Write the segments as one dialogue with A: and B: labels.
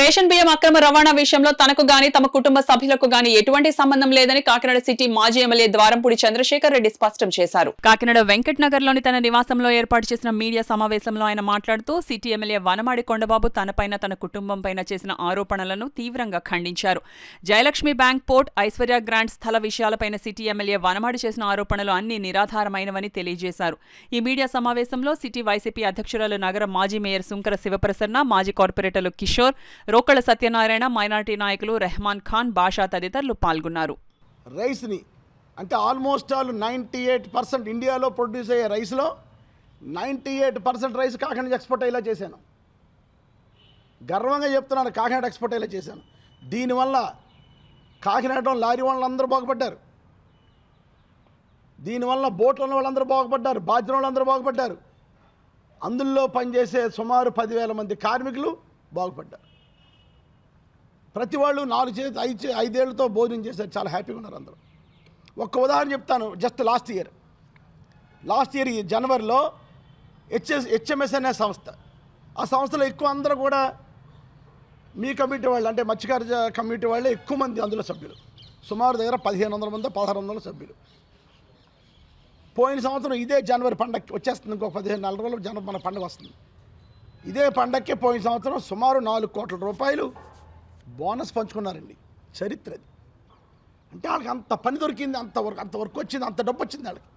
A: Ration బియ్యం అక్రమ రవాణా విషయంలో తనకు గాని తమ కుటుంబ సభ్యులకు గాని ఎటువంటి సంబంధం లేదని కాకినాడ సిటీ మాజీ ఎమ్మెల్యే ద్వారంపూడి చంద్రశేఖర్ రెడ్డి స్పష్టం చేశారు. కాకినాడ వెంకట్ నగర్ లోని తన నివాసంలో ఏర్పాటు చేసిన మీడియా సమావేశంలో ఆయన మాట్లాడుతూ సిటీ ఎమ్మెల్యే వనమాడి కొండబాబు తనపైన తన కుటుంబం పైన చేసిన ఆరోపణలను తీవ్రంగా ఖండించారు. Jayalakshmi bank port, Aishwarya grant స్థల విషయాలపైన సిటీ ఎమ్మెల్యే వనమాడి చేసిన ఆరోపణలు అన్ని నిరాధారమైనవని తెలియజేశారు. ఈ మీడియా సమావేశంలో సిటీ వైసీపీ అధ్యక్షురాలు నగర మాజీ మేయర్ సుంకర శివప్రసన్న, మాజీ కార్పొరేటర్లు కిషోర్, రోకళ్ళ సత్యనారాయణ, మైనార్టీ నాయకులు రెహమాన్ ఖాన్, బాషా తదితరులు పాల్గొన్నారు.
B: రైస్ని అంటే ఆల్మోస్ట్ ఆల్ 98% ఇండియాలో ప్రొడ్యూస్ అయ్యే రైస్లో 98% రైస్ కాకినాడ ఎక్స్పోర్ట్ అయ్యేలా చేశాను. గర్వంగా చెప్తున్నాను, కాకినాడ ఎక్స్పోర్ట్ అయ్యేలా చేశాను. దీనివల్ల కాకినాడలో లారీ వాళ్ళందరూ బాగుపడ్డారు, దీనివల్ల బోట్లో ఉన్న వాళ్ళందరూ బాగుపడ్డారు, బాధ్యుల వాళ్ళందరూ బాగుపడ్డారు. అందులో పనిచేసే సుమారు 10,000 మంది కార్మికులు బాగుపడ్డారు. ప్రతి వాళ్ళు 4-5 ఏళ్లతో భోజనం చేశారు, చాలా హ్యాపీగా ఉన్నారు అందరూ. ఒక్క ఉదాహరణ చెప్తాను. జస్ట్ లాస్ట్ ఇయర్ ఈ జనవరిలో హెచ్ఎంఎస్ అనే సంస్థ, ఆ సంస్థలో ఎక్కువ అందరూ కూడా మీ కమ్యూనిటీ వాళ్ళు, అంటే మత్స్యకార కమ్యూనిటీ వాళ్ళే ఎక్కువ మంది అందులో సభ్యులు. సుమారు దగ్గర 1,500 మంది 1,600 సభ్యులు. పోయిన సంవత్సరం ఇదే జనవరి పండగకి వచ్చేస్తుంది, ఇంకొక 15-4 రోజులు జనవరి మన పండుగ వస్తుంది. ఇదే పండగకే పోయిన సంవత్సరం సుమారు 4 కోట్ల రూపాయలు బోనస్ పంచుకున్నారండి. చరిత్ర అది. అంటే వాళ్ళకి అంత పని దొరికింది, అంత వర్క్ వచ్చింది, అంత డబ్బు వచ్చింది వాళ్ళకి.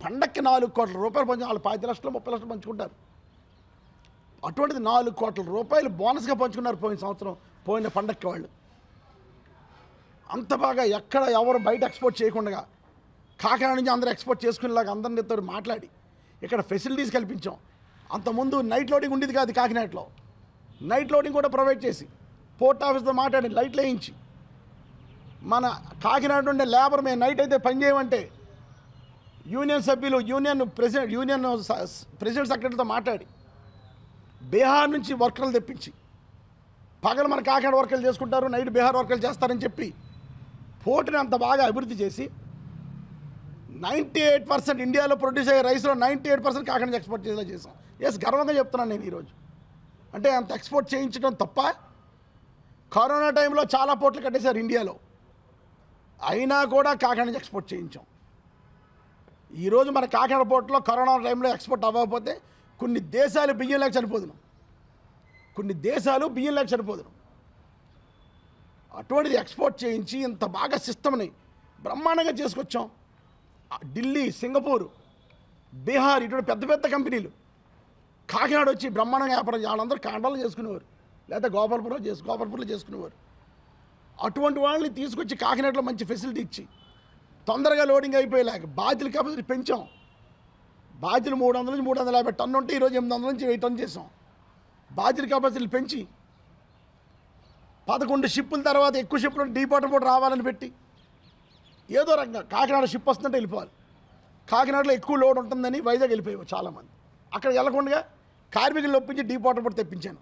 B: పండగకి 4 కోట్ల రూపాయలు పంచి వాళ్ళు 5 లక్షలు 30 లక్షలు పంచుకుంటారు. అటువంటిది 4 కోట్ల రూపాయలు బోనస్గా పంచుకున్నారు పోయిన సంవత్సరం, పోయిన పండగకి వాళ్ళు. అంత బాగా ఎక్కడ ఎవరు బయట ఎక్స్పోర్ట్ చేయకుండా కాకినాడ నుంచి అందరూ ఎక్స్పోర్ట్ చేసుకునేలాగా అందరితో మాట్లాడి ఇక్కడ ఫెసిలిటీస్ కల్పించాం. అంతకుముందు నైట్ లోడింగ్ ఉండేది కాదు కాకినాడలో. నైట్ లోడింగ్ కూడా ప్రొవైడ్ చేసి పోర్ట్ ఆఫీస్తో మాట్లాడి లైట్లు వేయించి మన కాకినాడ ఉండే లేబర్ మేము నైట్ అయితే పనిచేయమంటే యూనియన్ సభ్యులు, యూనియన్ ప్రెసిడెంట్ సెక్రటరీతో మాట్లాడి బీహార్ నుంచి వర్కర్లు తెప్పించి పగలు మన కాకినాడ వర్కర్లు చేసుకుంటారు, నైట్ బీహార్ వర్కర్లు చేస్తారని చెప్పి పోర్టుని అంత బాగా అభివృద్ధి చేసి 98% ఇండియాలో ప్రొడ్యూస్ అయ్యే రైస్లో 98% కాకినాడ ఎక్స్పోర్ట్ చేసేలా చేసాం. ఎస్, గర్వంగా చెప్తున్నాను నేను ఈరోజు. అంటే అంత ఎక్స్పోర్ట్ చేయించడం తప్ప. కరోనా టైంలో చాలా పోర్ట్లు కట్టేశారు ఇండియాలో, అయినా కూడా కాకినాడ నుంచి ఎక్స్పోర్ట్ చేయించాం. ఈరోజు మన కాకినాడ పోర్ట్లో కరోనా టైంలో ఎక్స్పోర్ట్ అవ్వకపోతే కొన్ని దేశాలు బియ్యం లేక చనిపోతున్నాం, అటువంటిది ఎక్స్పోర్ట్ చేయించి ఇంత బాగా సిస్టమ్ని బ్రహ్మాండంగా చేసుకొచ్చాం. ఢిల్లీ, సింగపూర్, బీహార్ ఇటువంటి పెద్ద పెద్ద కంపెనీలు కాకినాడ వచ్చి బ్రహ్మాండంగా వ్యాపారం వాళ్ళందరూ కాండాలు చేసుకునేవారు, లేదా గోపాల్పూర్లో చేసుకునేవారు. అటువంటి వాళ్ళని తీసుకొచ్చి కాకినాడలో మంచి ఫెసిలిటీ ఇచ్చి తొందరగా లోడింగ్ అయిపోయేలాగా బాధ్యుల కెపాసిటీ పెంచాం. బాధ్యులు 300 నుంచి 350 టన్ను ఉంటే ఈరోజు 800 నుంచి 1000 టన్ను చేసాం. బాధ్యుల కెపాసిటీలు పెంచి 11 షిప్పుల తర్వాత ఎక్కువ షిప్పులు డీపోర్ట్ పోర్ట్ రావాలని పెట్టి ఏదో రకంగా కాకినాడ షిప్ వస్తుందంటే వెళ్ళిపోవాలి. కాకినాడలో ఎక్కువ లోడ్ ఉంటుందని వైజాగ్ వెళ్ళిపోయావు చాలామంది. అక్కడ వెళ్ళకుండా కార్మికులు ఒప్పించి డీపోర్ట్ పోర్ట్ తెప్పించాను.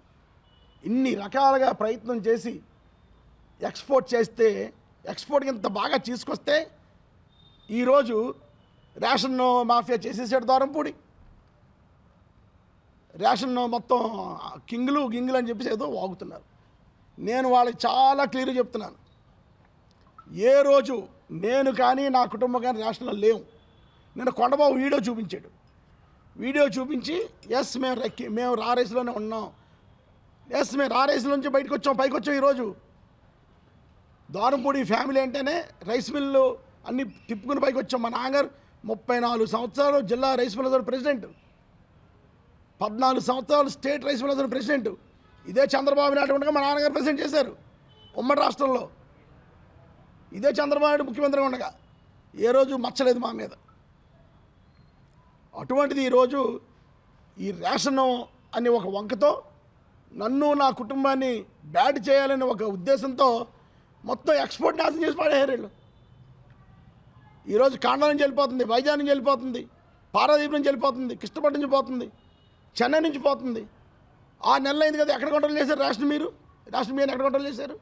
B: ఇన్ని రకాలుగా ప్రయత్నం చేసి ఎక్స్పోర్ట్ చేస్తే, ఎక్స్పోర్ట్కి ఇంత బాగా తీసుకొస్తే ఈరోజు రేషన్ మాఫియా చేసేసాడు ద్వారంపూడి. రేషన్ మొత్తం గింగులు అని చెప్పేసి ఏదో వాగుతున్నారు. నేను వాళ్ళకి చాలా క్లియర్గా చెప్తున్నాను, ఏ రోజు నేను కానీ నా కుటుంబం కానీ రేషన్లో లేవు. నేను కొండబాబు వీడియో చూపించి ఎస్ మేము రారేసులోనే ఉన్నాం, ఎస్ మేము రారేసులో నుంచి బయటకు వచ్చాం, పైకి వచ్చాం. ఈరోజు ద్వారంపూడి ఫ్యామిలీ అంటేనే రైస్ మిల్లు అన్నీ తిప్పుకుని పైకి వచ్చాం. మా నాన్నగారు 34 సంవత్సరాలు జిల్లా రైస్ మిల్ అసోసియేషన్ ప్రెసిడెంట్, 14 సంవత్సరాలు state rice mill association president. ఇదే చంద్రబాబు నాయుడు ఉండగా మా నాన్నగారు ప్రెసిడెంట్ చేశారు ఉమ్మడి రాష్ట్రంలో. ఇదే చంద్రబాబు నాయుడు ముఖ్యమంత్రిగా ఉండగా ఏ రోజు మచ్చలేదు మా మీద. అటువంటిది ఈరోజు ఈ రేషన్ అనే ఒక వంకతో నన్ను నా కుటుంబాన్ని బ్యాడ్ చేయాలనే ఒక ఉద్దేశంతో మొత్తం ఎక్స్పోర్ట్ నాశనం చేసి పడేయారు వీళ్ళు. ఈరోజు కాండా నుంచి వెళ్ళిపోతుంది, వైజాగ్ నుంచి వెళ్ళిపోతుంది, పారాదీప్ నుంచి వెళ్ళిపోతుంది, కృష్ణపట్నం నుంచి పోతుంది, చెన్నై నుంచి పోతుంది. 6 నెలలు అయింది కదా, ఎక్కడ కంట్రోల్ చేశారు రేషన్? మీరు ఎక్కడ కంట్రోల్ చేశారు?